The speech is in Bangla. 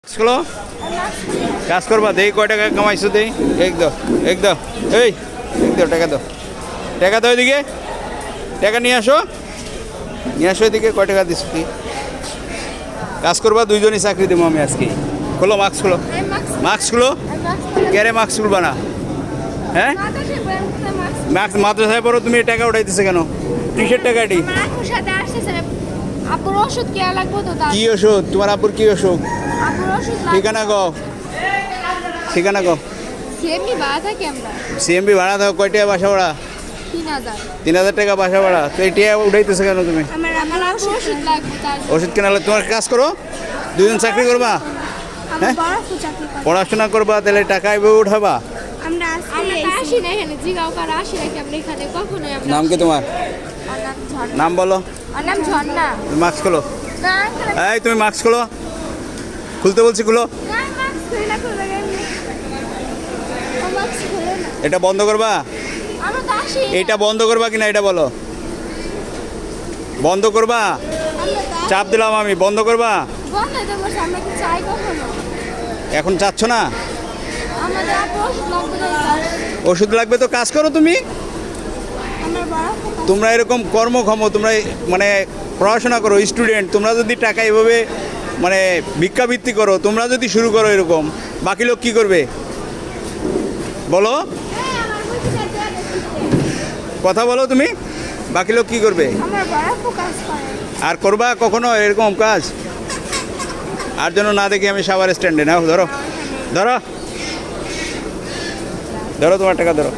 স্কুলো কাজ করবা দেই কয় টাকা কামাইছো দেই একদম একদম এই একদম টাকা দাও এদিকে টাকা নিয়ে আসো এদিকে কয় টাকা দিস কি কাজ করবা দুইজনই চাকরি দেবো আমি আজকে খোলো মাস্ক খুলো ক্যারে মাস্ক খুলবা না হ্যাঁ মাদ্রাসায় পড়ো তুমি টাকা উঠাইতেছে কেন কিসের টাকা এটি কি ওষুধ তোমার আব্বুর কি অসুখ ঠিকানা গো সিএমবি ভাড়া থাকো কয় টাকা বাসা ভাড়া 3,000 টাকা বাসা ভাড়া তো এই টাকা উঠাইতেছে কেন তুমি ওষুধ কেনা তোমার কাজ করো দুজন চাকরি করবা হ্যাঁ পড়াশোনা করবা তাহলে টাকা এভাবে উঠাবা নাম কি তোমার নাম বলো মাস্ক খোলো এই তুমি মাস্ক খোলো খুলতে বলছি খুলো এটা বন্ধ করবা এটা বন্ধ করবা কিনা এটা বলো বন্ধ করবা চাপ দিলাম আমি বন্ধ করবা এখন চাচ্ছ না ওষুধ লাগবে তো কাজ করো তুমি তোমরা এরকম কর্মক্ষম তোমরা মানে পড়াশোনা করো স্টুডেন্ট তোমরা যদি টাকা এভাবে মানে ভিক্ষাবৃত্তি করো তোমরা যদি শুরু করো এরকম বাকি লোক কী করবে বলো কথা বলো তুমি বাকি লোক কী করবে আর করবা কখনো এরকম কাজ আর জন্য না দেখি আমি সাভার স্ট্যান্ডে নাও ধরো ধরো ধরো তোমার টাকা ধরো